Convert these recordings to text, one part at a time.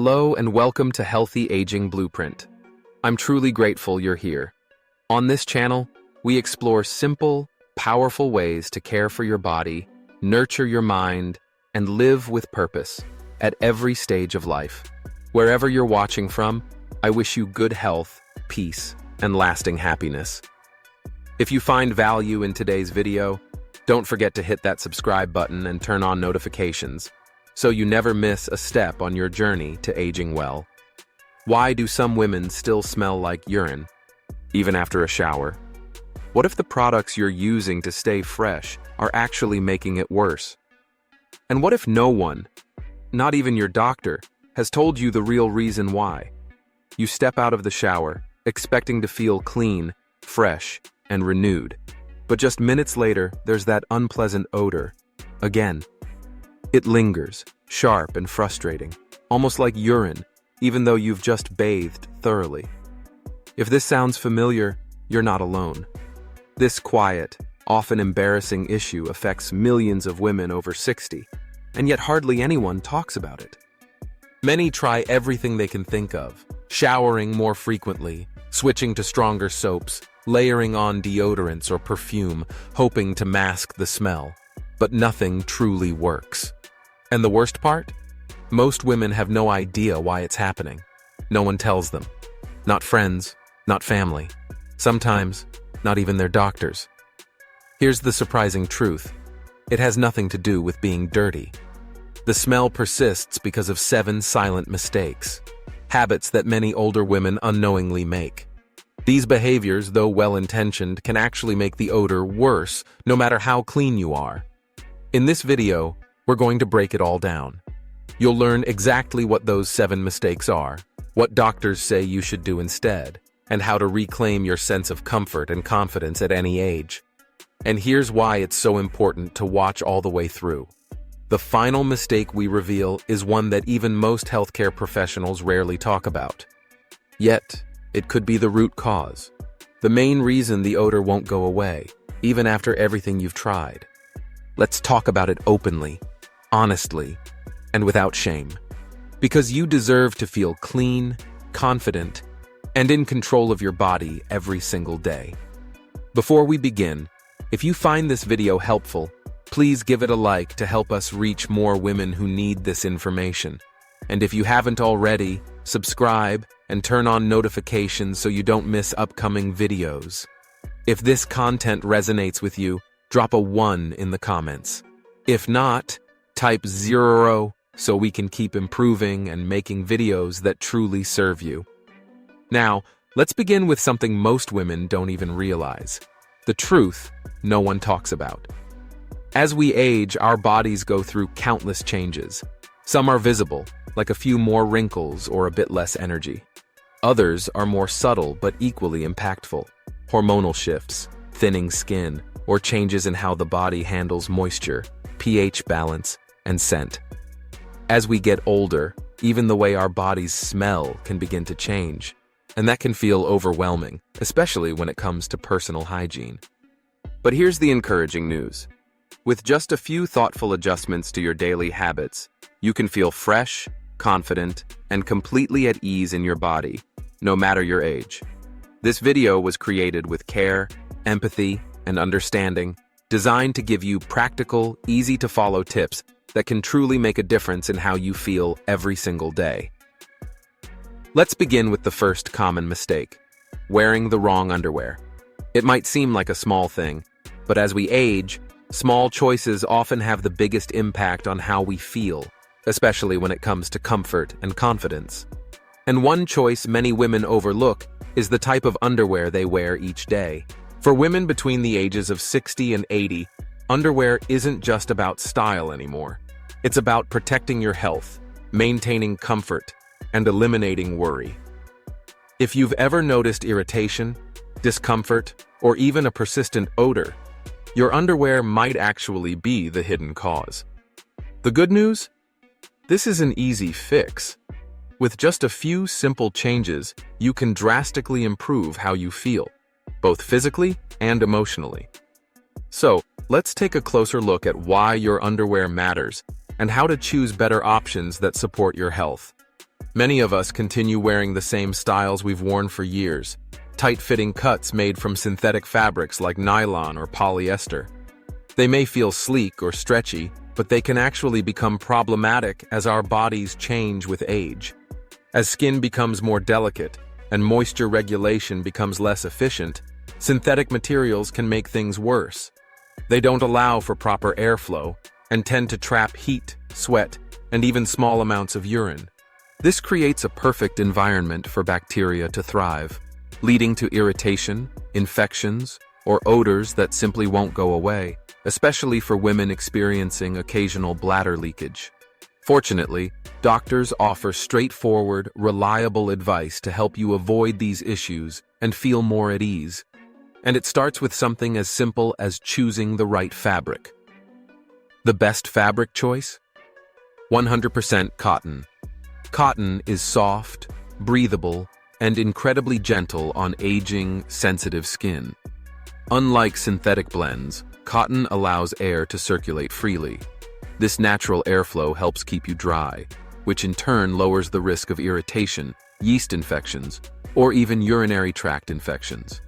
Hello and welcome to Healthy Aging Blueprint. I'm truly grateful you're here. On this channel, we explore simple, powerful ways to care for your body, nurture your mind, and live with purpose at every stage of life. Wherever you're watching from, I wish you good health, peace, and lasting happiness. If you find value in today's video, don't forget to hit that subscribe button and turn on notifications so you never miss a step on your journey to aging well. Why do some women still smell like urine, even after a shower? What if the products you're using to stay fresh are actually making it worse? And what if no one, not even your doctor, has told you the real reason why? You step out of the shower, expecting to feel clean, fresh, and renewed. But just minutes later, there's that unpleasant odor. Again. It lingers, sharp and frustrating, almost like urine, even though you've just bathed thoroughly. If this sounds familiar, you're not alone. This quiet, often embarrassing issue affects millions of women over 60, and yet hardly anyone talks about it. Many try everything they can think of, showering more frequently, switching to stronger soaps, layering on deodorants or perfume, hoping to mask the smell. But nothing truly works. And the worst part? Most women have no idea why it's happening. No one tells them. Not friends, not family. Sometimes, not even their doctors. Here's the surprising truth. It has nothing to do with being dirty. The smell persists because of 7 silent mistakes, habits that many older women unknowingly make. These behaviors, though well-intentioned, can actually make the odor worse no matter how clean you are. In this video, we're going to break it all down. You'll learn exactly what those 7 mistakes are, what doctors say you should do instead, and how to reclaim your sense of comfort and confidence at any age. And here's why it's so important to watch all the way through. The final mistake we reveal is one that even most healthcare professionals rarely talk about. Yet, it could be the root cause. The main reason the odor won't go away, even after everything you've tried. Let's talk about it openly, honestly, and without shame. Because you deserve to feel clean, confident, and in control of your body every single day. Before we begin, if you find this video helpful, please give it a like to help us reach more women who need this information. And if you haven't already, subscribe and turn on notifications so you don't miss upcoming videos. If this content resonates with you, drop a 1 in the comments. If not, type 0 so we can keep improving and making videos that truly serve you. Now, let's begin with something most women don't even realize. The truth no one talks about. As we age, our bodies go through countless changes. Some are visible, like a few more wrinkles or a bit less energy. Others are more subtle but equally impactful. Hormonal shifts, thinning skin, or changes in how the body handles moisture, pH balance, and scent. As we get older, even the way our bodies smell can begin to change, and that can feel overwhelming, especially when it comes to personal hygiene. But here's the encouraging news. With just a few thoughtful adjustments to your daily habits, you can feel fresh, confident, and completely at ease in your body, no matter your age. This video was created with care, empathy, and understanding, designed to give you practical, easy-to-follow tips that can truly make a difference in how you feel every single day. Let's begin with the first common mistake: wearing the wrong underwear. It might seem like a small thing, but as we age, small choices often have the biggest impact on how we feel, especially when it comes to comfort and confidence. And one choice many women overlook is the type of underwear they wear each day. For women between the ages of 60 and 80, underwear isn't just about style anymore. It's about protecting your health, maintaining comfort, and eliminating worry. If you've ever noticed irritation, discomfort, or even a persistent odor, your underwear might actually be the hidden cause. The good news? This is an easy fix. With just a few simple changes, you can drastically improve how you feel, both physically and emotionally. So, let's take a closer look at why your underwear matters and how to choose better options that support your health. Many of us continue wearing the same styles we've worn for years, tight-fitting cuts made from synthetic fabrics like nylon or polyester. They may feel sleek or stretchy, but they can actually become problematic as our bodies change with age. As skin becomes more delicate and moisture regulation becomes less efficient, synthetic materials can make things worse. They don't allow for proper airflow and tend to trap heat, sweat, and even small amounts of urine. This creates a perfect environment for bacteria to thrive, leading to irritation, infections, or odors that simply won't go away, especially for women experiencing occasional bladder leakage. Fortunately, doctors offer straightforward, reliable advice to help you avoid these issues and feel more at ease. And it starts with something as simple as choosing the right fabric. The best fabric choice? 100% cotton. Cotton is soft, breathable, and incredibly gentle on aging, sensitive skin. Unlike synthetic blends, cotton allows air to circulate freely. This natural airflow helps keep you dry, which in turn lowers the risk of irritation, yeast infections, or even urinary tract infections.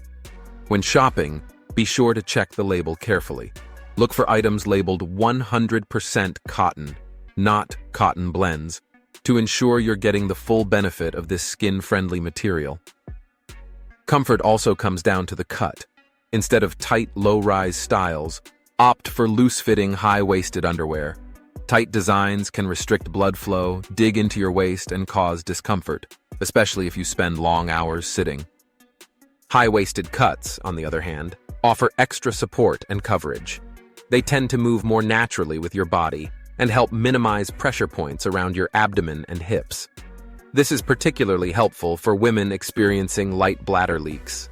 When shopping, be sure to check the label carefully. Look for items labeled 100% cotton, not cotton blends, to ensure you're getting the full benefit of this skin-friendly material. Comfort also comes down to the cut. Instead of tight, low-rise styles, opt for loose-fitting, high-waisted underwear. Tight designs can restrict blood flow, dig into your waist, and cause discomfort, especially if you spend long hours sitting. High-waisted cuts, on the other hand, offer extra support and coverage. They tend to move more naturally with your body and help minimize pressure points around your abdomen and hips. This is particularly helpful for women experiencing light bladder leaks.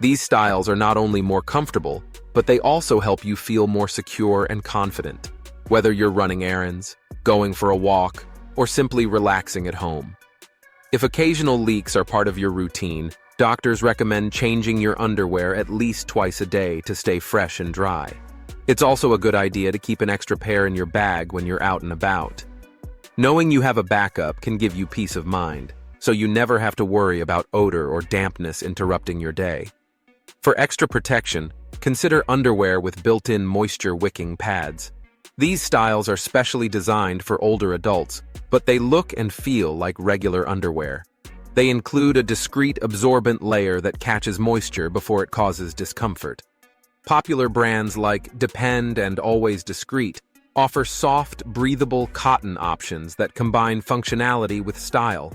These styles are not only more comfortable, but they also help you feel more secure and confident, whether you're running errands, going for a walk, or simply relaxing at home. If occasional leaks are part of your routine, doctors recommend changing your underwear at least twice a day to stay fresh and dry. It's also a good idea to keep an extra pair in your bag when you're out and about. Knowing you have a backup can give you peace of mind, so you never have to worry about odor or dampness interrupting your day. For extra protection, consider underwear with built-in moisture-wicking pads. These styles are specially designed for older adults, but they look and feel like regular underwear. They include a discreet absorbent layer that catches moisture before it causes discomfort. Popular brands like Depend and Always Discreet offer soft, breathable cotton options that combine functionality with style.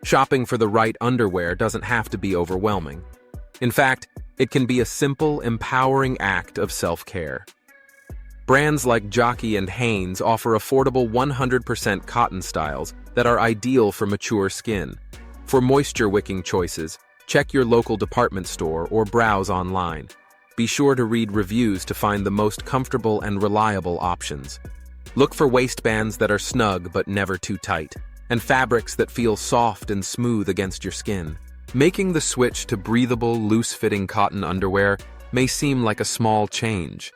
Shopping for the right underwear doesn't have to be overwhelming. In fact, it can be a simple, empowering act of self-care. Brands like Jockey and Hanes offer affordable 100% cotton styles that are ideal for mature skin. For moisture-wicking choices, check your local department store or browse online. Be sure to read reviews to find the most comfortable and reliable options. Look for waistbands that are snug but never too tight, and fabrics that feel soft and smooth against your skin. Making the switch to breathable, loose-fitting cotton underwear may seem like a small change,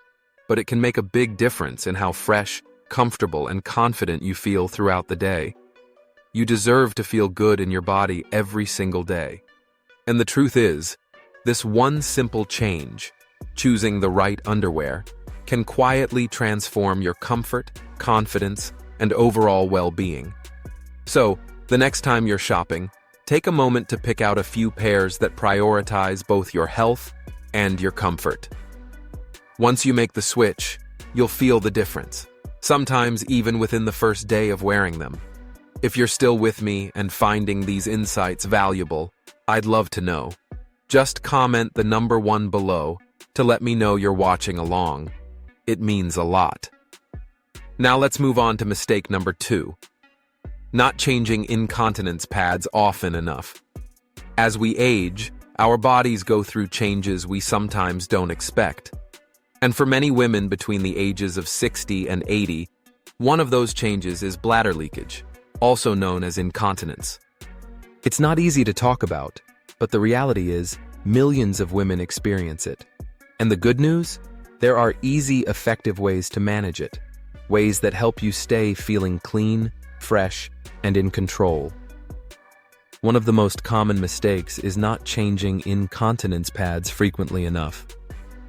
but it can make a big difference in how fresh, comfortable, and confident you feel throughout the day. You deserve to feel good in your body every single day. And the truth is, this one simple change, choosing the right underwear, can quietly transform your comfort, confidence, and overall well-being. So, the next time you're shopping, take a moment to pick out a few pairs that prioritize both your health and your comfort. Once you make the switch, you'll feel the difference, sometimes even within the first day of wearing them. If you're still with me and finding these insights valuable, I'd love to know. Just comment the number 1 below to let me know you're watching along. It means a lot. Now let's move on to mistake number 2. Not changing incontinence pads often enough. As we age, our bodies go through changes we sometimes don't expect. And for many women between the ages of 60 and 80, one of those changes is bladder leakage, also known as incontinence. It's not easy to talk about, but the reality is, millions of women experience it. And the good news? There are easy, effective ways to manage it. Ways that help you stay feeling clean, fresh, and in control. One of the most common mistakes is not changing incontinence pads frequently enough.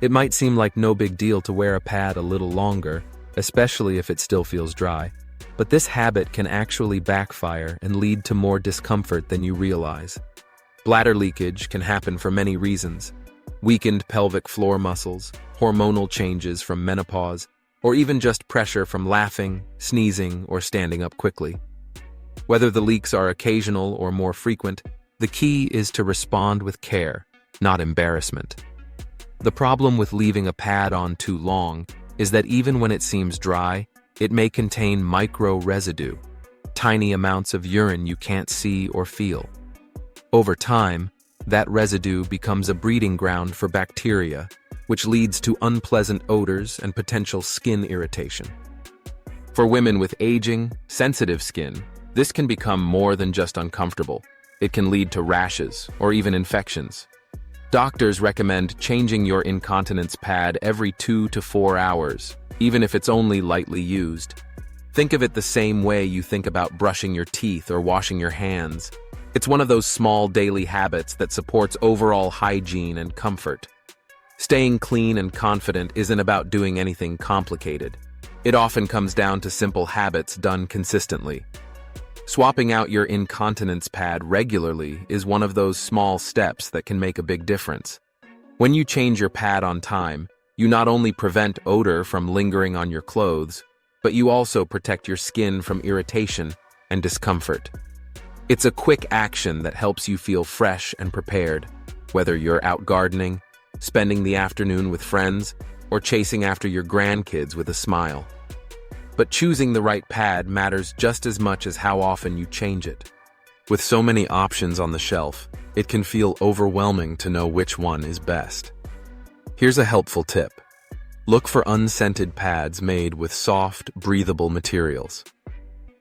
It might seem like no big deal to wear a pad a little longer, especially if it still feels dry, but this habit can actually backfire and lead to more discomfort than you realize. Bladder leakage can happen for many reasons: weakened pelvic floor muscles, hormonal changes from menopause, or even just pressure from laughing, sneezing, or standing up quickly. Whether the leaks are occasional or more frequent, the key is to respond with care, not embarrassment. The problem with leaving a pad on too long is that even when it seems dry, it may contain micro residue, tiny amounts of urine you can't see or feel. Over time, that residue becomes a breeding ground for bacteria, which leads to unpleasant odors and potential skin irritation. For women with aging, sensitive skin, this can become more than just uncomfortable. It can lead to rashes or even infections. Doctors recommend changing your incontinence pad every 2 to 4 hours, even if it's only lightly used. Think of it the same way you think about brushing your teeth or washing your hands. It's one of those small daily habits that supports overall hygiene and comfort. Staying clean and confident isn't about doing anything complicated. It often comes down to simple habits done consistently. Swapping out your incontinence pad regularly is one of those small steps that can make a big difference. When you change your pad on time, you not only prevent odor from lingering on your clothes, but you also protect your skin from irritation and discomfort. It's a quick action that helps you feel fresh and prepared, whether you're out gardening, spending the afternoon with friends, or chasing after your grandkids with a smile. But choosing the right pad matters just as much as how often you change it. With so many options on the shelf, it can feel overwhelming to know which one is best. Here's a helpful tip. Look for unscented pads made with soft, breathable materials.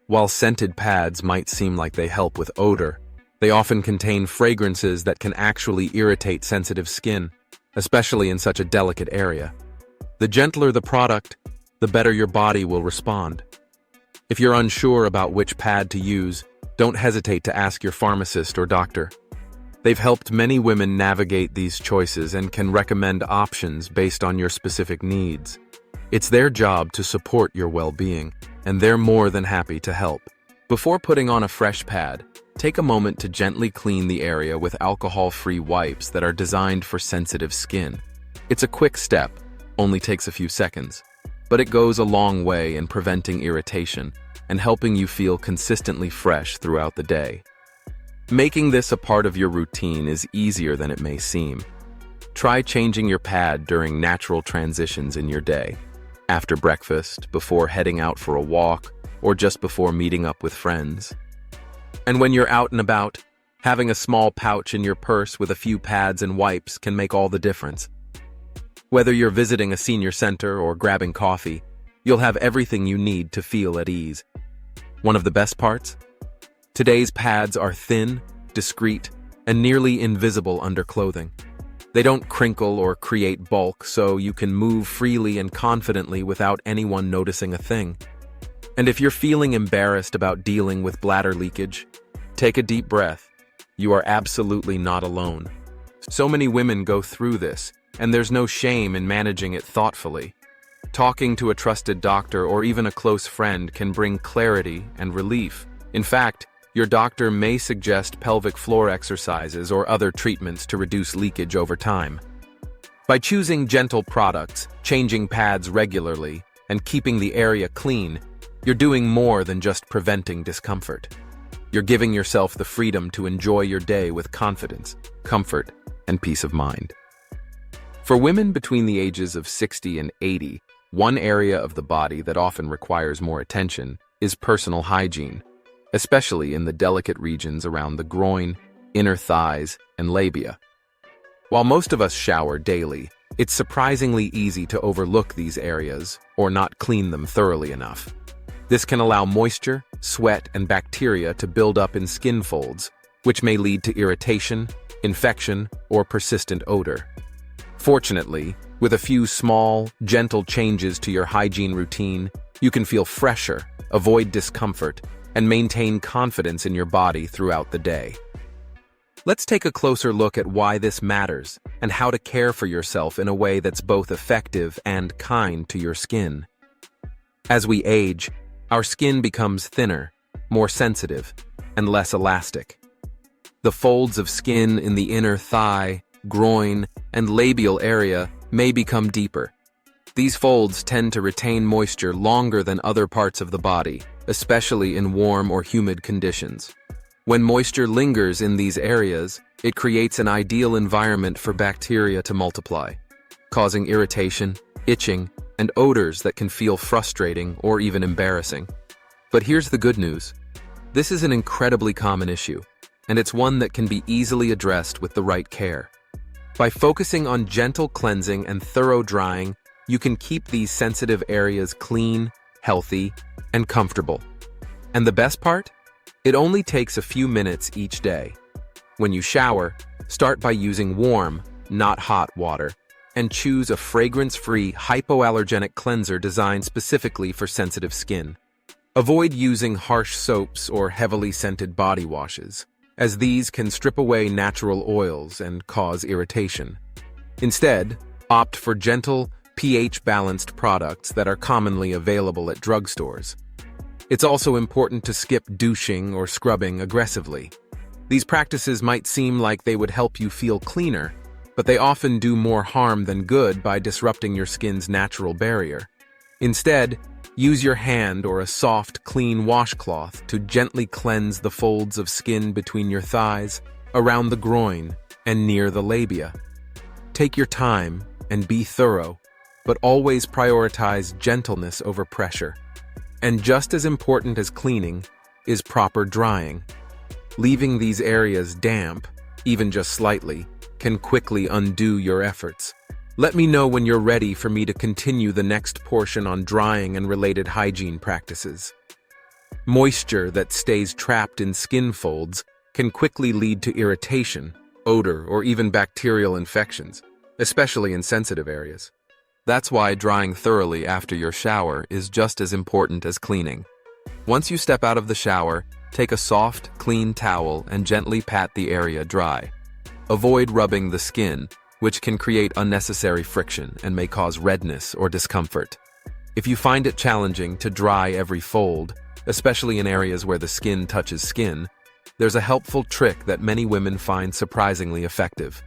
While scented pads might seem like they help with odor, they often contain fragrances that can actually irritate sensitive skin, especially in such a delicate area. The gentler the product, the better your body will respond. If you're unsure about which pad to use, don't hesitate to ask your pharmacist or doctor. They've helped many women navigate these choices and can recommend options based on your specific needs. It's their job to support your well-being, and they're more than happy to help. Before putting on a fresh pad, take a moment to gently clean the area with alcohol-free wipes that are designed for sensitive skin. It's a quick step, only takes a few seconds, but it goes a long way in preventing irritation and helping you feel consistently fresh throughout the day. Making this a part of your routine is easier than it may seem. Try changing your pad during natural transitions in your day, after breakfast, before heading out for a walk, or just before meeting up with friends. And when you're out and about, having a small pouch in your purse with a few pads and wipes can make all the difference. Whether you're visiting a senior center or grabbing coffee, you'll have everything you need to feel at ease. One of the best parts? Today's pads are thin, discreet, and nearly invisible under clothing. They don't crinkle or create bulk, so you can move freely and confidently without anyone noticing a thing. And if you're feeling embarrassed about dealing with bladder leakage, take a deep breath. You are absolutely not alone. So many women go through this, and there's no shame in managing it thoughtfully. Talking to a trusted doctor or even a close friend can bring clarity and relief. In fact, your doctor may suggest pelvic floor exercises or other treatments to reduce leakage over time. By choosing gentle products, changing pads regularly, and keeping the area clean, you're doing more than just preventing discomfort. You're giving yourself the freedom to enjoy your day with confidence, comfort, and peace of mind. For women between the ages of 60 and 80, one area of the body that often requires more attention is personal hygiene, especially in the delicate regions around the groin, inner thighs, and labia. While most of us shower daily, it's surprisingly easy to overlook these areas or not clean them thoroughly enough. This can allow moisture, sweat, and bacteria to build up in skin folds, which may lead to irritation, infection, or persistent odor. Fortunately, with a few small, gentle changes to your hygiene routine, you can feel fresher, avoid discomfort, and maintain confidence in your body throughout the day. Let's take a closer look at why this matters and how to care for yourself in a way that's both effective and kind to your skin. As we age, our skin becomes thinner, more sensitive, and less elastic. The folds of skin in the inner thigh, groin, and labial area may become deeper. These folds tend to retain moisture longer than other parts of the body, especially in warm or humid conditions. When moisture lingers in these areas, it creates an ideal environment for bacteria to multiply, causing irritation, itching, and odors that can feel frustrating or even embarrassing. But here's the good news. This is an incredibly common issue, and it's one that can be easily addressed with the right care. By focusing on gentle cleansing and thorough drying, you can keep these sensitive areas clean, healthy, and comfortable. And the best part? It only takes a few minutes each day. When you shower, start by using warm, not hot water, and choose a fragrance-free hypoallergenic cleanser designed specifically for sensitive skin. Avoid using harsh soaps or heavily scented body washes, as these can strip away natural oils and cause irritation. Instead, opt for gentle, pH-balanced products that are commonly available at drugstores. It's also important to skip douching or scrubbing aggressively. These practices might seem like they would help you feel cleaner, but they often do more harm than good by disrupting your skin's natural barrier. Instead, use your hand or a soft, clean washcloth to gently cleanse the folds of skin between your thighs, around the groin, and near the labia. Take your time and be thorough, but always prioritize gentleness over pressure. And just as important as cleaning is proper drying. Leaving these areas damp, even just slightly, can quickly undo your efforts. Let me know when you're ready for me to continue the next portion on drying and related hygiene practices. Moisture that stays trapped in skin folds can quickly lead to irritation, odor, or even bacterial infections, especially in sensitive areas. That's why drying thoroughly after your shower is just as important as cleaning. Once you step out of the shower, take a soft, clean towel and gently pat the area dry. Avoid rubbing the skin, which can create unnecessary friction and may cause redness or discomfort. If you find it challenging to dry every fold, especially in areas where the skin touches skin, there's a helpful trick that many women find surprisingly effective.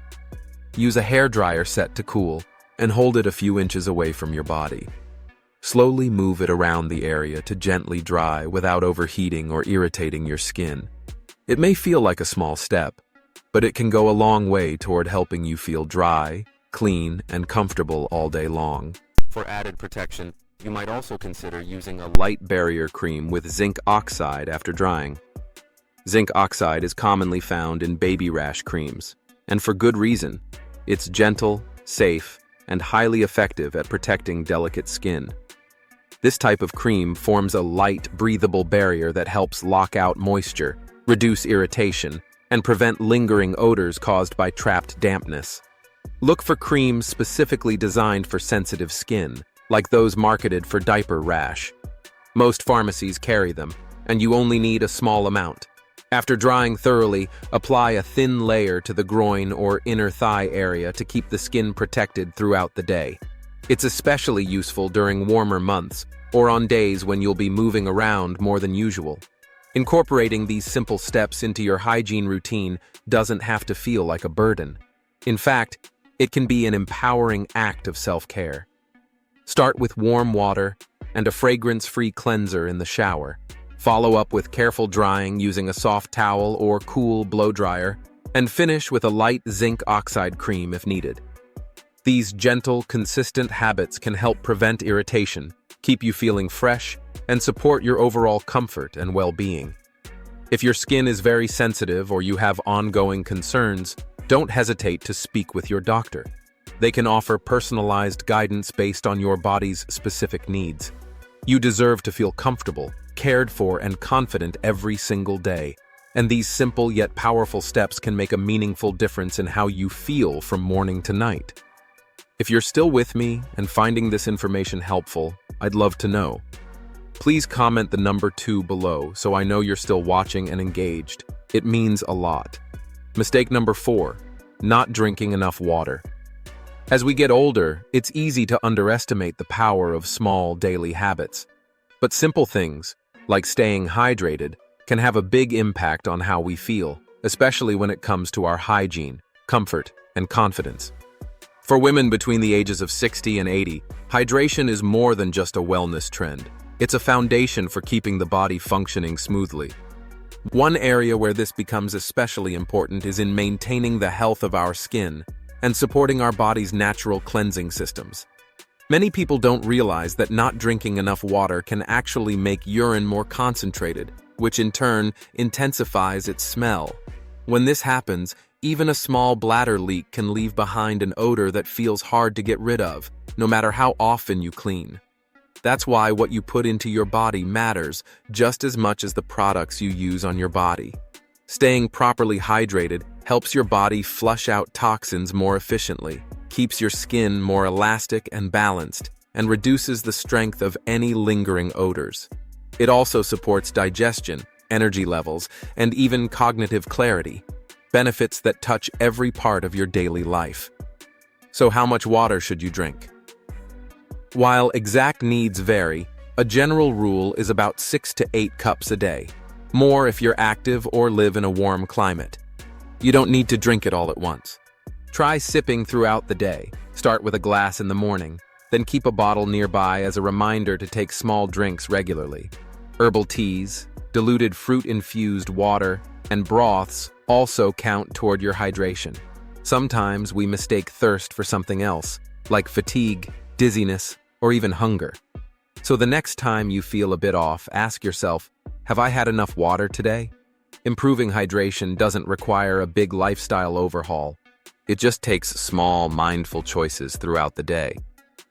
Use a hairdryer set to cool and hold it a few inches away from your body. Slowly move it around the area to gently dry without overheating or irritating your skin. It may feel like a small step, but it can go a long way toward helping you feel dry, clean, and comfortable all day long. For added protection, you might also consider using a light barrier cream with zinc oxide after drying. Zinc oxide is commonly found in baby rash creams, and for good reason. It's gentle, safe, and highly effective at protecting delicate skin. This type of cream forms a light, breathable barrier that helps lock out moisture, reduce irritation, and prevent lingering odors caused by trapped dampness. Look for creams specifically designed for sensitive skin, like those marketed for diaper rash. Most pharmacies carry them, and you only need a small amount. After drying thoroughly, apply a thin layer to the groin or inner thigh area to keep the skin protected throughout the day. It's especially useful during warmer months or on days when you'll be moving around more than usual. Incorporating these simple steps into your hygiene routine doesn't have to feel like a burden. In fact, it can be an empowering act of self-care. Start with warm water and a fragrance-free cleanser in the shower. Follow up with careful drying using a soft towel or cool blow dryer, and finish with a light zinc oxide cream if needed. These gentle, consistent habits can help prevent irritation, keep you feeling fresh, and support your overall comfort and well-being. If your skin is very sensitive or you have ongoing concerns, don't hesitate to speak with your doctor. They can offer personalized guidance based on your body's specific needs. You deserve to feel comfortable, cared for, and confident every single day. And these simple yet powerful steps can make a meaningful difference in how you feel from morning to night. If you're still with me and finding this information helpful, I'd love to know. Please comment the number 2 below so I know you're still watching and engaged. It means a lot. Mistake number 4, not drinking enough water. As we get older, it's easy to underestimate the power of small daily habits. But simple things, like staying hydrated, can have a big impact on how we feel, especially when it comes to our hygiene, comfort, and confidence. For women between the ages of 60 and 80, hydration is more than just a wellness trend. It's a foundation for keeping the body functioning smoothly. One area where this becomes especially important is in maintaining the health of our skin and supporting our body's natural cleansing systems. Many people don't realize that not drinking enough water can actually make urine more concentrated, which in turn intensifies its smell. When this happens, even a small bladder leak can leave behind an odor that feels hard to get rid of, no matter how often you clean. That's why what you put into your body matters just as much as the products you use on your body. Staying properly hydrated helps your body flush out toxins more efficiently, keeps your skin more elastic and balanced, and reduces the strength of any lingering odors. It also supports digestion, energy levels, and even cognitive clarity, benefits that touch every part of your daily life. So how much water should you drink? While exact needs vary, a general rule is about 6 to 8 cups a day, more if you're active or live in a warm climate. You don't need to drink it all at once. Try sipping throughout the day. Start with a glass in the morning, then keep a bottle nearby as a reminder to take small drinks regularly. Herbal teas, diluted fruit-infused water, and broths also count toward your hydration. Sometimes we mistake thirst for something else, like fatigue, dizziness, or even hunger. So the next time you feel a bit off, ask yourself, have I had enough water today? Improving hydration doesn't require a big lifestyle overhaul. It just takes small, mindful choices throughout the day.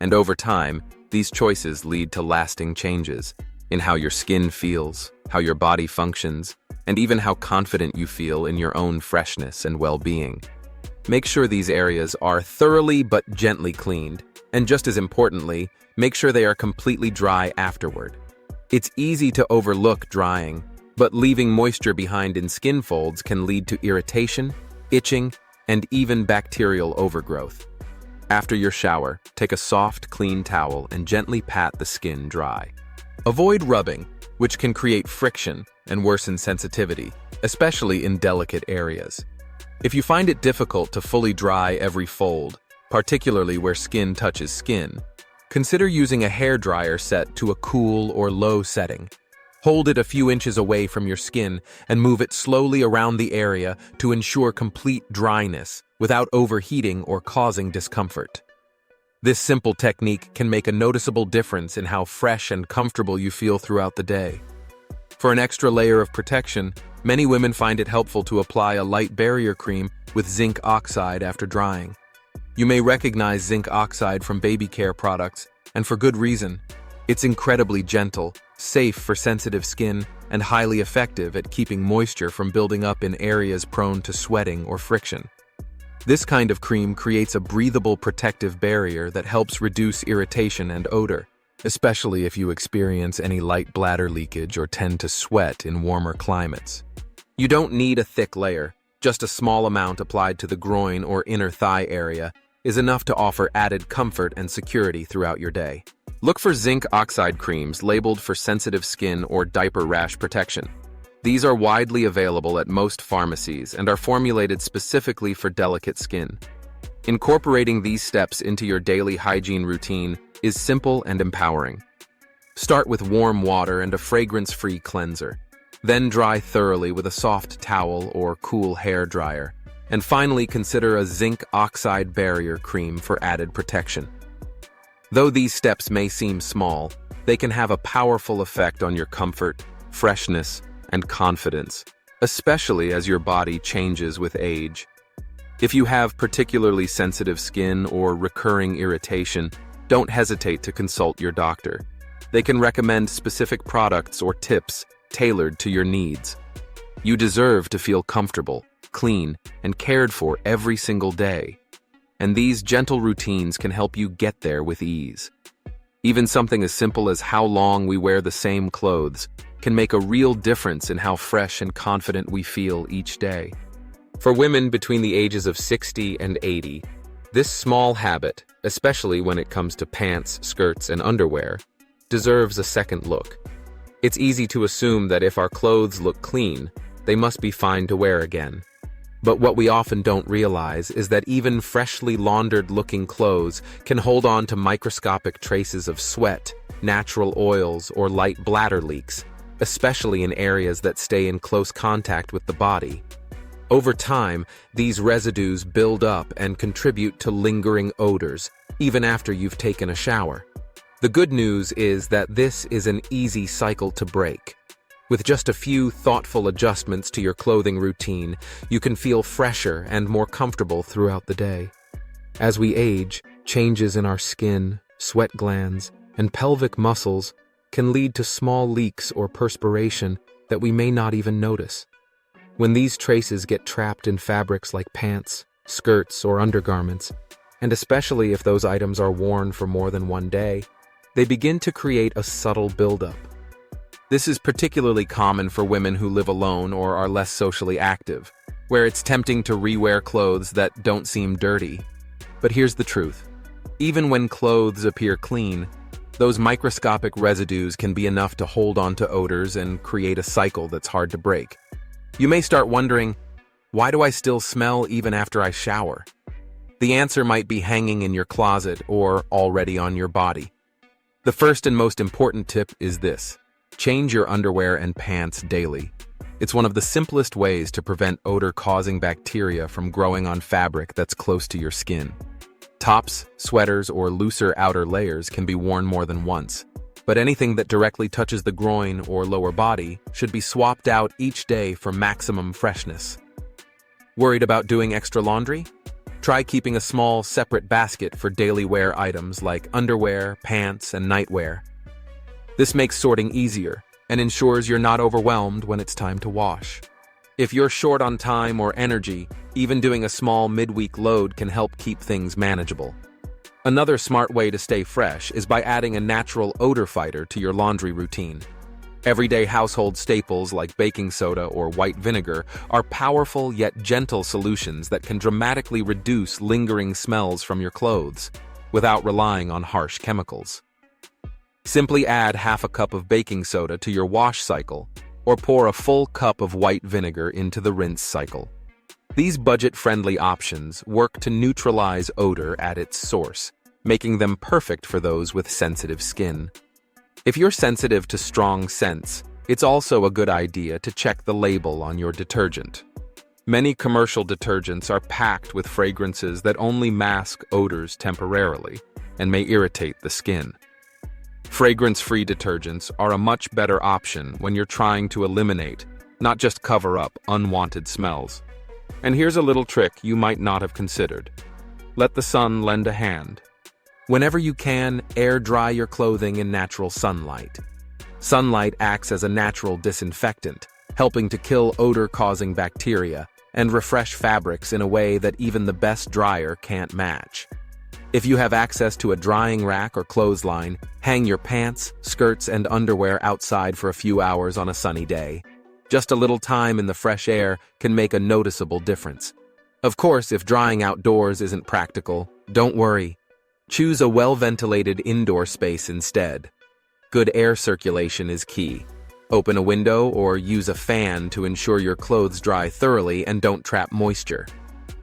And over time, these choices lead to lasting changes in how your skin feels, how your body functions, and even how confident you feel in your own freshness and well-being. Make sure these areas are thoroughly but gently cleaned, and just as importantly, make sure they are completely dry afterward. It's easy to overlook drying, but leaving moisture behind in skin folds can lead to irritation, itching, and even bacterial overgrowth. After your shower, take a soft, clean towel and gently pat the skin dry. Avoid rubbing, which can create friction and worsen sensitivity, especially in delicate areas. If you find it difficult to fully dry every fold, particularly where skin touches skin, consider using a hairdryer set to a cool or low setting. Hold it a few inches away from your skin and move it slowly around the area to ensure complete dryness without overheating or causing discomfort. This simple technique can make a noticeable difference in how fresh and comfortable you feel throughout the day. For an extra layer of protection, many women find it helpful to apply a light barrier cream with zinc oxide after drying. You may recognize zinc oxide from baby care products, and for good reason. It's incredibly gentle, safe for sensitive skin, and highly effective at keeping moisture from building up in areas prone to sweating or friction. This kind of cream creates a breathable protective barrier that helps reduce irritation and odor, especially if you experience any light bladder leakage or tend to sweat in warmer climates. You don't need a thick layer. Just a small amount applied to the groin or inner thigh area is enough to offer added comfort and security throughout your day. Look for zinc oxide creams labeled for sensitive skin or diaper rash protection. These are widely available at most pharmacies and are formulated specifically for delicate skin. Incorporating these steps into your daily hygiene routine is simple and empowering. Start with warm water and a fragrance-free cleanser. Then dry thoroughly with a soft towel or cool hair dryer. And finally, consider a zinc oxide barrier cream for added protection. Though these steps may seem small, they can have a powerful effect on your comfort, freshness, and confidence, especially as your body changes with age. If you have particularly sensitive skin or recurring irritation, don't hesitate to consult your doctor. They can recommend specific products or tips tailored to your needs. You deserve to feel comfortable, clean, and cared for every single day. And these gentle routines can help you get there with ease. Even something as simple as how long we wear the same clothes can make a real difference in how fresh and confident we feel each day. For women between the ages of 60 and 80, this small habit, especially when it comes to pants, skirts, and underwear, deserves a second look. It's easy to assume that if our clothes look clean, they must be fine to wear again. But what we often don't realize is that even freshly laundered-looking clothes can hold on to microscopic traces of sweat, natural oils, or light bladder leaks, especially in areas that stay in close contact with the body. Over time, these residues build up and contribute to lingering odors, even after you've taken a shower. The good news is that this is an easy cycle to break. With just a few thoughtful adjustments to your clothing routine, you can feel fresher and more comfortable throughout the day. As we age, changes in our skin, sweat glands, and pelvic muscles can lead to small leaks or perspiration that we may not even notice. When these traces get trapped in fabrics like pants, skirts, or undergarments, and especially if those items are worn for more than one day, they begin to create a subtle buildup. This is particularly common for women who live alone or are less socially active, where it's tempting to rewear clothes that don't seem dirty. But here's the truth. Even when clothes appear clean, those microscopic residues can be enough to hold onto odors and create a cycle that's hard to break. You may start wondering, why do I still smell even after I shower? The answer might be hanging in your closet or already on your body. The first and most important tip is this. Change your underwear and pants daily. It's one of the simplest ways to prevent odor-causing bacteria from growing on fabric that's close to your skin. Tops, sweaters, or looser outer layers can be worn more than once, but anything that directly touches the groin or lower body should be swapped out each day for maximum freshness. Worried about doing extra laundry? Try keeping a small, separate basket for daily wear items like underwear, pants, and nightwear. This makes sorting easier and ensures you're not overwhelmed when it's time to wash. If you're short on time or energy, even doing a small midweek load can help keep things manageable. Another smart way to stay fresh is by adding a natural odor fighter to your laundry routine. Everyday household staples like baking soda or white vinegar are powerful yet gentle solutions that can dramatically reduce lingering smells from your clothes without relying on harsh chemicals. Simply add half a cup of baking soda to your wash cycle or pour a full cup of white vinegar into the rinse cycle. These budget-friendly options work to neutralize odor at its source, making them perfect for those with sensitive skin. If you're sensitive to strong scents, it's also a good idea to check the label on your detergent. Many commercial detergents are packed with fragrances that only mask odors temporarily and may irritate the skin. Fragrance-free detergents are a much better option when you're trying to eliminate, not just cover up, unwanted smells. And here's a little trick you might not have considered. Let the sun lend a hand. Whenever you can, air dry your clothing in natural sunlight. Sunlight acts as a natural disinfectant, helping to kill odor-causing bacteria and refresh fabrics in a way that even the best dryer can't match. If you have access to a drying rack or clothesline, hang your pants, skirts, and underwear outside for a few hours on a sunny day. Just a little time in the fresh air can make a noticeable difference. Of course, if drying outdoors isn't practical, don't worry. Choose a well-ventilated indoor space instead. Good air circulation is key. Open a window or use a fan to ensure your clothes dry thoroughly and don't trap moisture.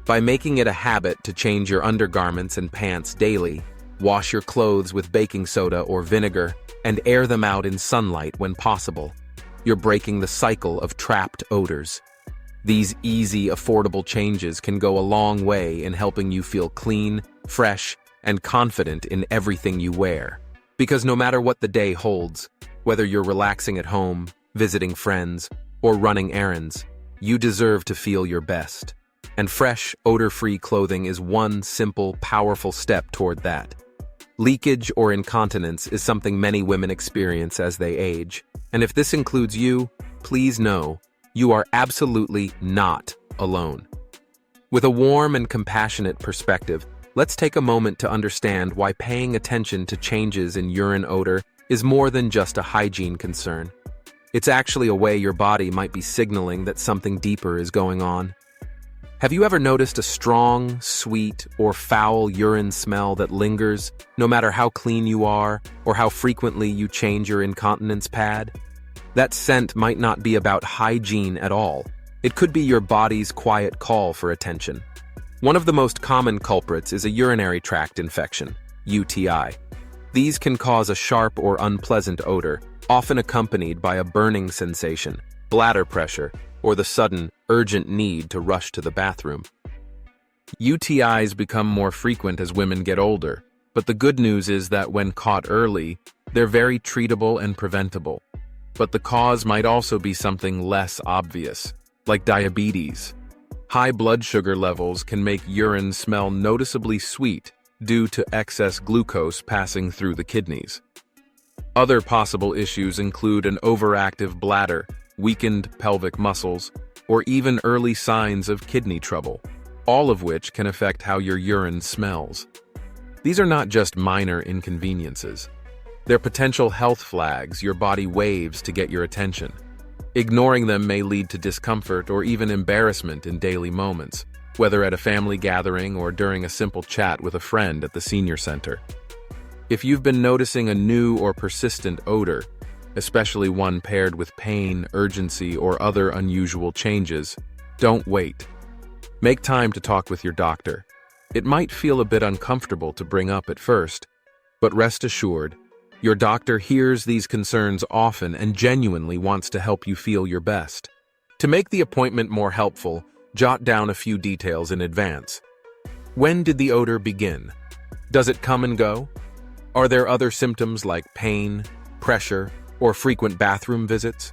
By making it a habit to change your undergarments and pants daily, wash your clothes with baking soda or vinegar, and air them out in sunlight when possible, you're breaking the cycle of trapped odors. These easy, affordable changes can go a long way in helping you feel clean, fresh, and confident in everything you wear. Because no matter what the day holds, whether you're relaxing at home, visiting friends, or running errands, you deserve to feel your best. And fresh, odor-free clothing is one simple, powerful step toward that. Leakage or incontinence is something many women experience as they age. And if this includes you, please know you are absolutely not alone. With a warm and compassionate perspective, let's take a moment to understand why paying attention to changes in urine odor is more than just a hygiene concern. It's actually a way your body might be signaling that something deeper is going on. Have you ever noticed a strong, sweet, or foul urine smell that lingers no matter how clean you are or how frequently you change your incontinence pad? That scent might not be about hygiene at all. It could be your body's quiet call for attention. One of the most common culprits is a urinary tract infection, UTI. These can cause a sharp or unpleasant odor, often accompanied by a burning sensation, bladder pressure, or the sudden, urgent need to rush to the bathroom. UTIs become more frequent as women get older, but the good news is that when caught early, they're very treatable and preventable. But the cause might also be something less obvious, like diabetes. High blood sugar levels can make urine smell noticeably sweet due to excess glucose passing through the kidneys. Other possible issues include an overactive bladder, weakened pelvic muscles, or even early signs of kidney trouble, all of which can affect how your urine smells. These are not just minor inconveniences. They're potential health flags your body waves to get your attention. Ignoring them may lead to discomfort or even embarrassment in daily moments, whether at a family gathering or during a simple chat with a friend at the senior center. If you've been noticing a new or persistent odor, especially one paired with pain, urgency, or other unusual changes, don't wait. Make time to talk with your doctor. It might feel a bit uncomfortable to bring up at first, but rest assured, your doctor hears these concerns often and genuinely wants to help you feel your best. To make the appointment more helpful, jot down a few details in advance. When did the odor begin? Does it come and go? Are there other symptoms like pain, pressure, or frequent bathroom visits?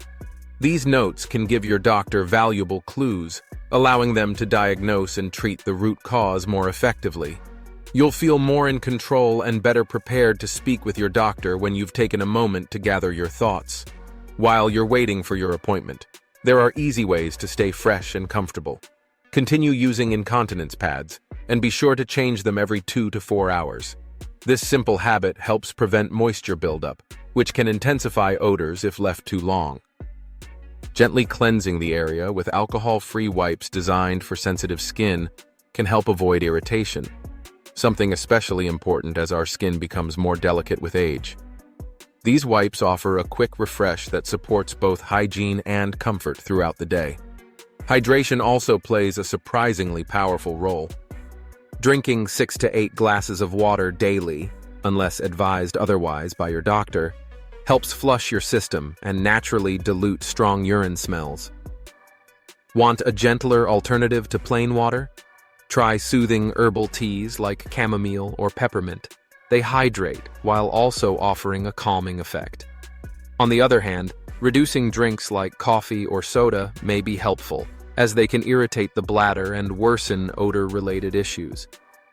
These notes can give your doctor valuable clues, allowing them to diagnose and treat the root cause more effectively. You'll feel more in control and better prepared to speak with your doctor when you've taken a moment to gather your thoughts. While you're waiting for your appointment, there are easy ways to stay fresh and comfortable. Continue using incontinence pads, and be sure to change them every 2 to 4 hours. This simple habit helps prevent moisture buildup, which can intensify odors if left too long. Gently cleansing the area with alcohol-free wipes designed for sensitive skin can help avoid irritation, something especially important as our skin becomes more delicate with age. These wipes offer a quick refresh that supports both hygiene and comfort throughout the day. Hydration also plays a surprisingly powerful role. Drinking 6 to 8 glasses of water daily, unless advised otherwise by your doctor, helps flush your system and naturally dilute strong urine smells. Want a gentler alternative to plain water? Try soothing herbal teas like chamomile or peppermint. They hydrate while also offering a calming effect. On the other hand, reducing drinks like coffee or soda may be helpful, as they can irritate the bladder and worsen odor-related issues.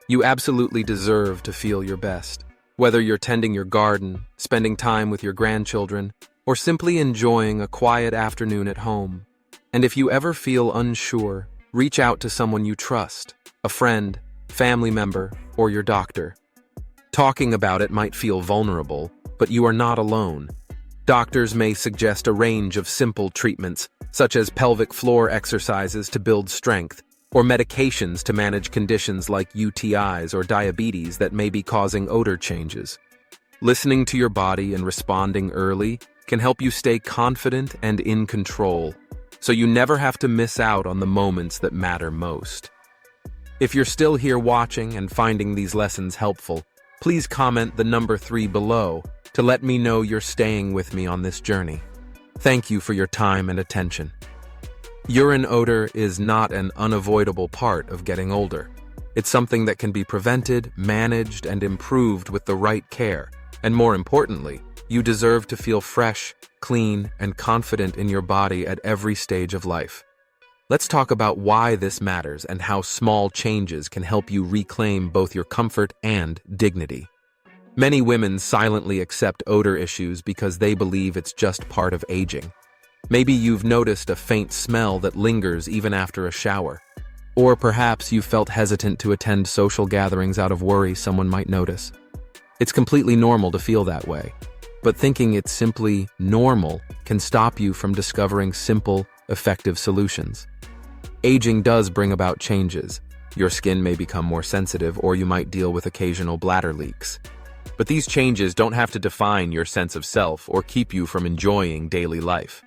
You absolutely deserve to feel your best. Whether you're tending your garden, spending time with your grandchildren, or simply enjoying a quiet afternoon at home. And if you ever feel unsure, reach out to someone you trust, a friend, family member, or your doctor. Talking about it might feel vulnerable, but you are not alone. Doctors may suggest a range of simple treatments, such as pelvic floor exercises to build strength, or medications to manage conditions like UTIs or diabetes that may be causing odor changes. Listening to your body and responding early can help you stay confident and in control, so you never have to miss out on the moments that matter most. If you're still here watching and finding these lessons helpful, please comment the number 3 below to let me know you're staying with me on this journey. Thank you for your time and attention. Urine odor is not an unavoidable part of getting older. It's something that can be prevented, managed, and improved with the right care. And more importantly, you deserve to feel fresh, clean, and confident in your body at every stage of life. Let's talk about why this matters and how small changes can help you reclaim both your comfort and dignity. Many women silently accept odor issues because they believe it's just part of aging. Maybe you've noticed a faint smell that lingers even after a shower. Or perhaps you've felt hesitant to attend social gatherings out of worry someone might notice. It's completely normal to feel that way, but thinking it's simply normal can stop you from discovering simple, effective solutions. Aging does bring about changes. Your skin may become more sensitive, or you might deal with occasional bladder leaks. But these changes don't have to define your sense of self or keep you from enjoying daily life.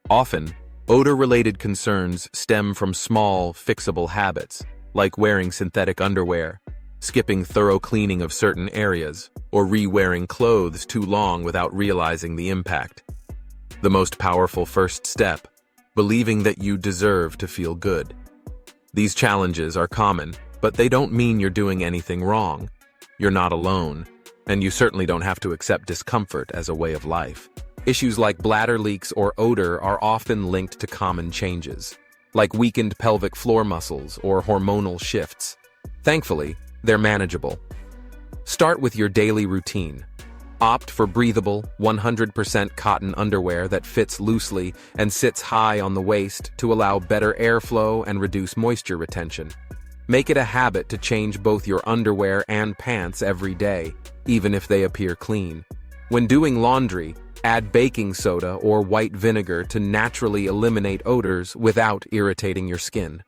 Often, odor-related concerns stem from small, fixable habits, like wearing synthetic underwear, skipping thorough cleaning of certain areas, or re-wearing clothes too long without realizing the impact. The most powerful first step: believing that you deserve to feel good. These challenges are common, but they don't mean you're doing anything wrong. You're not alone, and you certainly don't have to accept discomfort as a way of life. Issues like bladder leaks or odor are often linked to common changes, like weakened pelvic floor muscles or hormonal shifts. Thankfully, they're manageable. Start with your daily routine. Opt for breathable, 100% cotton underwear that fits loosely and sits high on the waist to allow better airflow and reduce moisture retention. Make it a habit to change both your underwear and pants every day, even if they appear clean. When doing laundry, add baking soda or white vinegar to naturally eliminate odors without irritating your skin.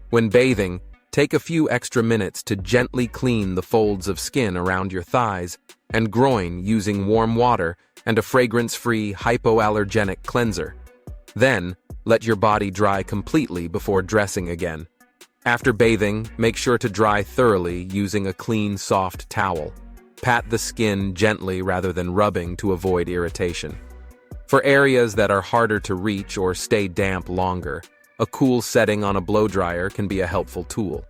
When bathing, take a few extra minutes to gently clean the folds of skin around your thighs and groin using warm water and a fragrance-free hypoallergenic cleanser. Then, let your body dry completely before dressing again. After bathing, make sure to dry thoroughly using a clean, soft towel. Pat the skin gently rather than rubbing to avoid irritation. For areas that are harder to reach or stay damp longer, a cool setting on a blow dryer can be a helpful tool.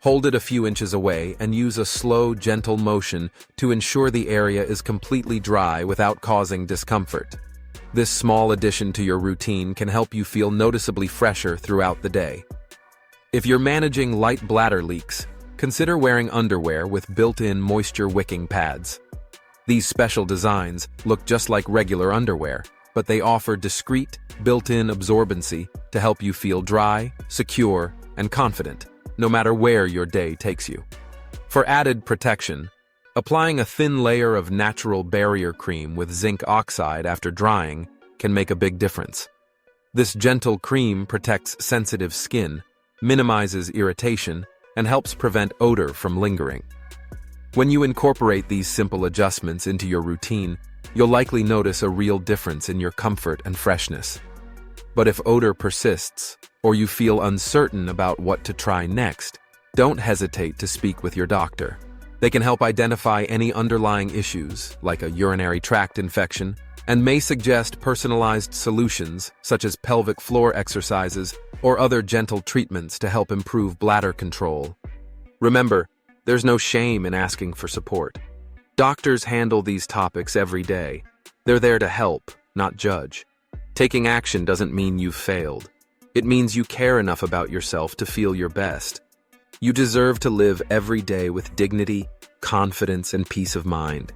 Hold it a few inches away and use a slow, gentle motion to ensure the area is completely dry without causing discomfort. This small addition to your routine can help you feel noticeably fresher throughout the day. If you're managing light bladder leaks, consider wearing underwear with built-in moisture-wicking pads. These special designs look just like regular underwear, but they offer discreet, built-in absorbency to help you feel dry, secure, and confident, no matter where your day takes you. For added protection, applying a thin layer of natural barrier cream with zinc oxide after drying can make a big difference. This gentle cream protects sensitive skin, minimizes irritation, and helps prevent odor from lingering. When you incorporate these simple adjustments into your routine, you'll likely notice a real difference in your comfort and freshness. But if odor persists, or you feel uncertain about what to try next, don't hesitate to speak with your doctor. They can help identify any underlying issues, like a urinary tract infection, and may suggest personalized solutions, such as pelvic floor exercises or other gentle treatments to help improve bladder control. Remember, there's no shame in asking for support. Doctors handle these topics every day. They're there to help, not judge. Taking action doesn't mean you've failed. It means you care enough about yourself to feel your best. You deserve to live every day with dignity, confidence, and peace of mind.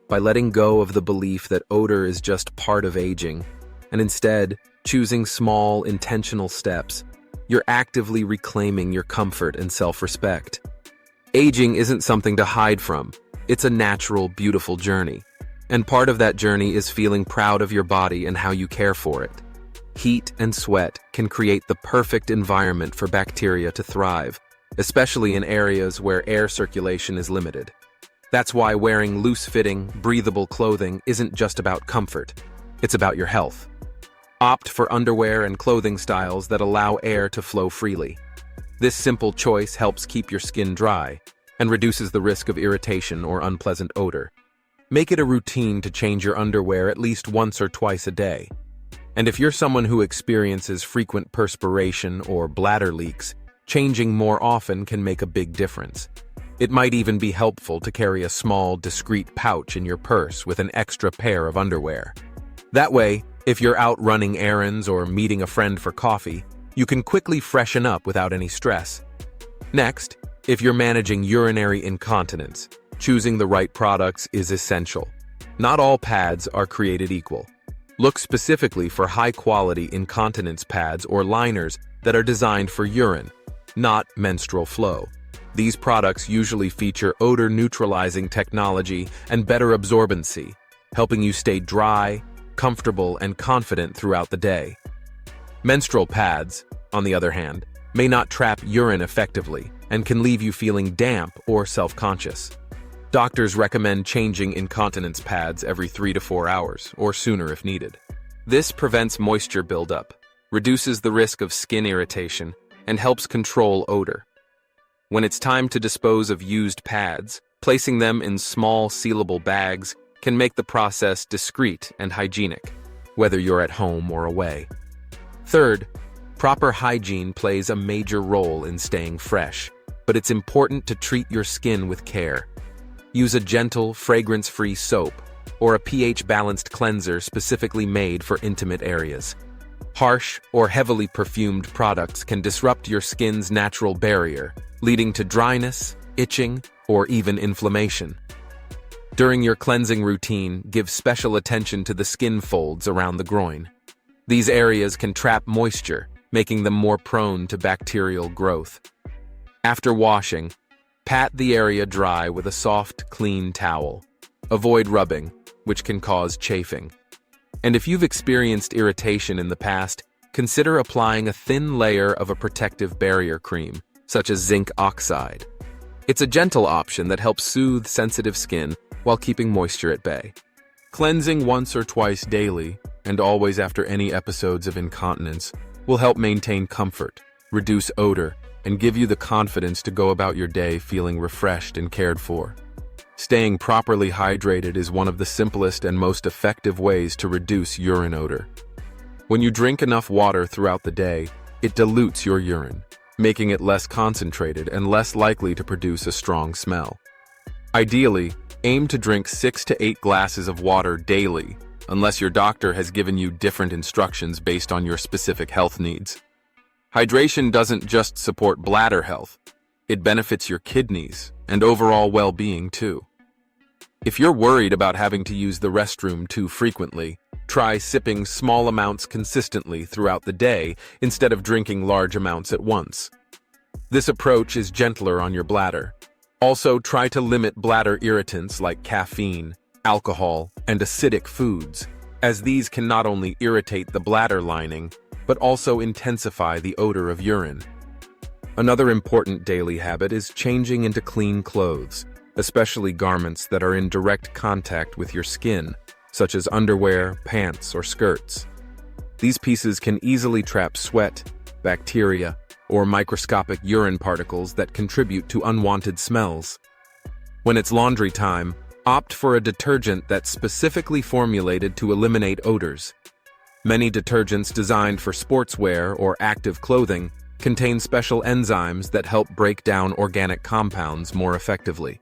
By letting go of the belief that odor is just part of aging, and instead choosing small, intentional steps, you're actively reclaiming your comfort and self-respect. Aging isn't something to hide from. It's a natural, beautiful journey. And part of that journey is feeling proud of your body and how you care for it. Heat and sweat can create the perfect environment for bacteria to thrive, especially in areas where air circulation is limited. That's why wearing loose-fitting, breathable clothing isn't just about comfort. It's about your health. Opt for underwear and clothing styles that allow air to flow freely. This simple choice helps keep your skin dry and reduces the risk of irritation or unpleasant odor. Make it a routine to change your underwear at least once or twice a day. And if you're someone who experiences frequent perspiration or bladder leaks, changing more often can make a big difference. It might even be helpful to carry a small, discreet pouch in your purse with an extra pair of underwear. That way, if you're out running errands or meeting a friend for coffee, you can quickly freshen up without any stress. Next, if you're managing urinary incontinence, choosing the right products is essential. Not all pads are created equal. Look specifically for high-quality incontinence pads or liners that are designed for urine, not menstrual flow. These products usually feature odor-neutralizing technology and better absorbency, helping you stay dry, comfortable, and confident throughout the day. Menstrual pads, on the other hand, may not trap urine effectively and can leave you feeling damp or self-conscious. Doctors recommend changing incontinence pads every 3 to 4 hours, or sooner if needed. This prevents moisture buildup, reduces the risk of skin irritation, and helps control odor. When it's time to dispose of used pads, placing them in small, sealable bags can make the process discreet and hygienic, whether you're at home or away. Third, proper hygiene plays a major role in staying fresh, but it's important to treat your skin with care. Use a gentle, fragrance-free soap or a pH-balanced cleanser specifically made for intimate areas. Harsh or heavily perfumed products can disrupt your skin's natural barrier, leading to dryness, itching, or even inflammation. During your cleansing routine, give special attention to the skin folds around the groin. These areas can trap moisture, making them more prone to bacterial growth. After washing, pat the area dry with a soft, clean towel. Avoid rubbing, which can cause chafing. And if you've experienced irritation in the past, consider applying a thin layer of a protective barrier cream, such as zinc oxide. It's a gentle option that helps soothe sensitive skin while keeping moisture at bay. Cleansing once or twice daily, and always after any episodes of incontinence, will help maintain comfort, reduce odor, and give you the confidence to go about your day feeling refreshed and cared for. Staying properly hydrated is one of the simplest and most effective ways to reduce urine odor. When you drink enough water throughout the day, it dilutes your urine, making it less concentrated and less likely to produce a strong smell. Ideally, aim to drink 6 to 8 glasses of water daily, unless your doctor has given you different instructions based on your specific health needs. Hydration doesn't just support bladder health, it benefits your kidneys and overall well-being too. If you're worried about having to use the restroom too frequently, try sipping small amounts consistently throughout the day instead of drinking large amounts at once. This approach is gentler on your bladder. Also, try to limit bladder irritants like caffeine, alcohol, and acidic foods, as these can not only irritate the bladder lining, but also intensify the odor of urine. Another important daily habit is changing into clean clothes, especially garments that are in direct contact with your skin, such as underwear, pants, or skirts. These pieces can easily trap sweat, bacteria, or microscopic urine particles that contribute to unwanted smells. When it's laundry time, opt for a detergent that's specifically formulated to eliminate odors. Many detergents designed for sportswear or active clothing contain special enzymes that help break down organic compounds more effectively.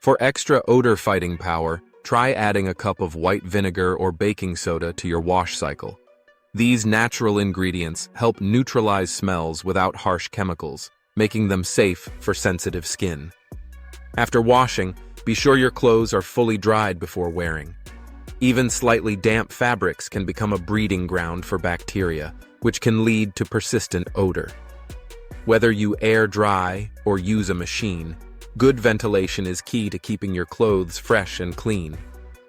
For extra odor-fighting power, try adding a cup of white vinegar or baking soda to your wash cycle. These natural ingredients help neutralize smells without harsh chemicals, making them safe for sensitive skin. After washing, be sure your clothes are fully dried before wearing. Even slightly damp fabrics can become a breeding ground for bacteria, which can lead to persistent odor. Whether you air dry or use a machine, good ventilation is key to keeping your clothes fresh and clean.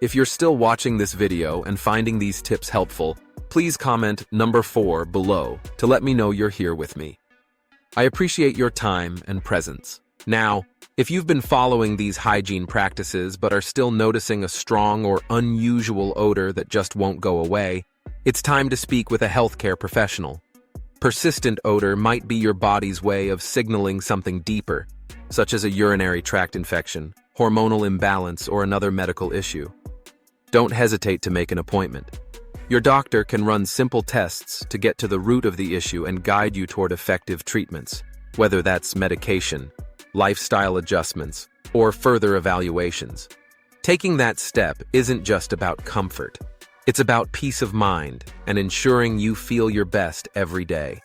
If you're still watching this video and finding these tips helpful, please comment number 4 below to let me know you're here with me. I appreciate your time and presence. Now, if you've been following these hygiene practices but are still noticing a strong or unusual odor that just won't go away, it's time to speak with a healthcare professional. Persistent odor might be your body's way of signaling something deeper, such as a urinary tract infection, hormonal imbalance, or another medical issue. Don't hesitate to make an appointment. Your doctor can run simple tests to get to the root of the issue and guide you toward effective treatments, whether that's medication, lifestyle adjustments, or further evaluations. Taking that step isn't just about comfort. It's about peace of mind and ensuring you feel your best every day.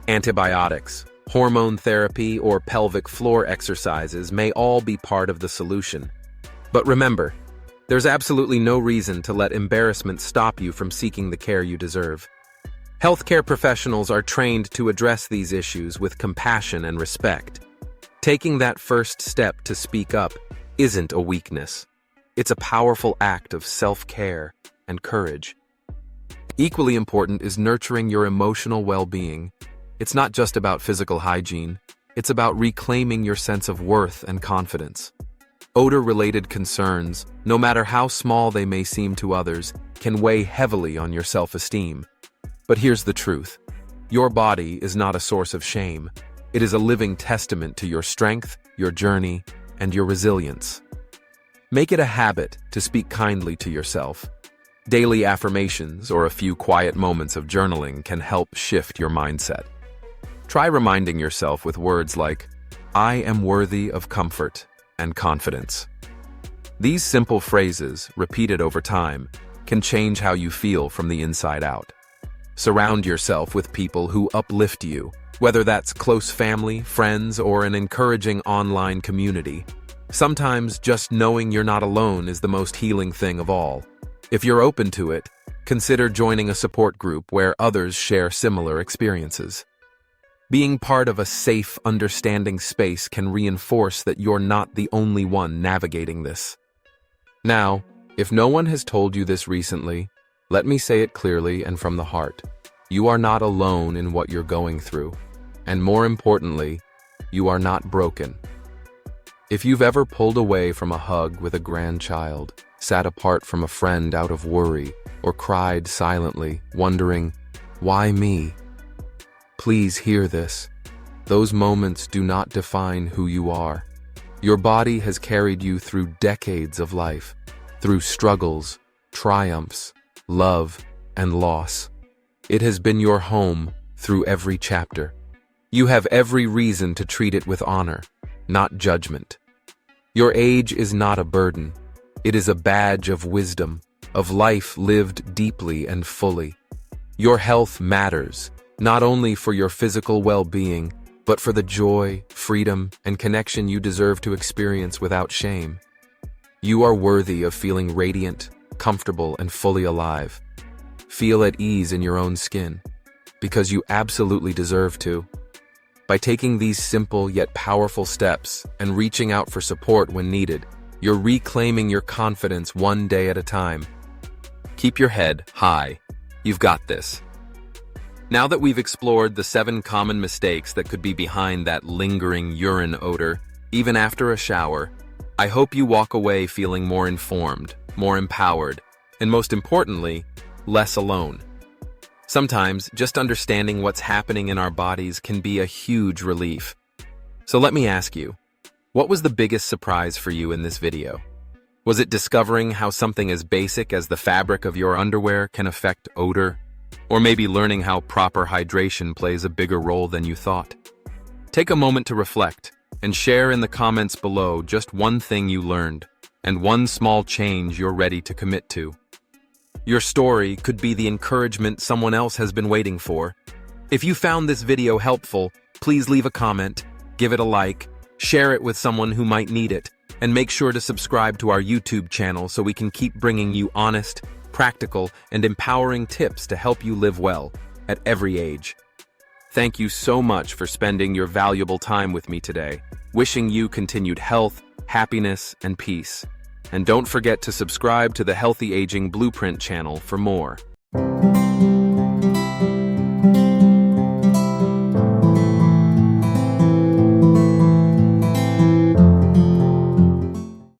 Antibiotics, hormone therapy, or pelvic floor exercises may all be part of the solution. But remember, there's absolutely no reason to let embarrassment stop you from seeking the care you deserve. Healthcare professionals are trained to address these issues with compassion and respect. Taking that first step to speak up isn't a weakness. It's a powerful act of self-care and courage. Equally important is nurturing your emotional well-being It's not just about physical hygiene, it's about reclaiming your sense of worth and confidence. Odor-related concerns, no matter how small they may seem to others, can weigh heavily on your self-esteem. But here's the truth. Your body is not a source of shame. It is a living testament to your strength, your journey, and your resilience. Make it a habit to speak kindly to yourself. Daily affirmations or a few quiet moments of journaling can help shift your mindset. Try reminding yourself with words like, "I am worthy of comfort and confidence." These simple phrases, repeated over time, can change how you feel from the inside out. Surround yourself with people who uplift you, whether that's close family, friends, or an encouraging online community. Sometimes just knowing you're not alone is the most healing thing of all. If you're open to it, consider joining a support group where others share similar experiences. Being part of a safe, understanding space can reinforce that you're not the only one navigating this. Now, if no one has told you this recently, let me say it clearly and from the heart. You are not alone in what you're going through. And more importantly, you are not broken. If you've ever pulled away from a hug with a grandchild, sat apart from a friend out of worry, or cried silently, wondering, "Why me?" Please hear this. Those moments do not define who you are. Your body has carried you through decades of life, through struggles, triumphs, love, and loss. It has been your home through every chapter. You have every reason to treat it with honor, not judgment. Your age is not a burden. It is a badge of wisdom, of life lived deeply and fully. Your health matters, not only for your physical well-being, but for the joy, freedom, and connection you deserve to experience without shame. You are worthy of feeling radiant, comfortable, and fully alive. Feel at ease in your own skin, because you absolutely deserve to. By taking these simple yet powerful steps and reaching out for support when needed, you're reclaiming your confidence one day at a time. Keep your head high. You've got this. Now that we've explored the 7 common mistakes that could be behind that lingering urine odor, even after a shower, I hope you walk away feeling more informed, more empowered, and most importantly, less alone. Sometimes, just understanding what's happening in our bodies can be a huge relief. So let me ask you, what was the biggest surprise for you in this video? Was it discovering how something as basic as the fabric of your underwear can affect odor? Or maybe learning how proper hydration plays a bigger role than you thought? Take a moment to reflect and share in the comments below just one thing you learned and one small change you're ready to commit to. Your story could be the encouragement someone else has been waiting for. If you found this video helpful, please leave a comment, give it a like, share it with someone who might need it, and make sure to subscribe to our YouTube channel so we can keep bringing you honest, practical, and empowering tips to help you live well at every age. Thank you so much for spending your valuable time with me today. Wishing you continued health, happiness, and peace. And don't forget to subscribe to the Healthy Aging Blueprint channel for more.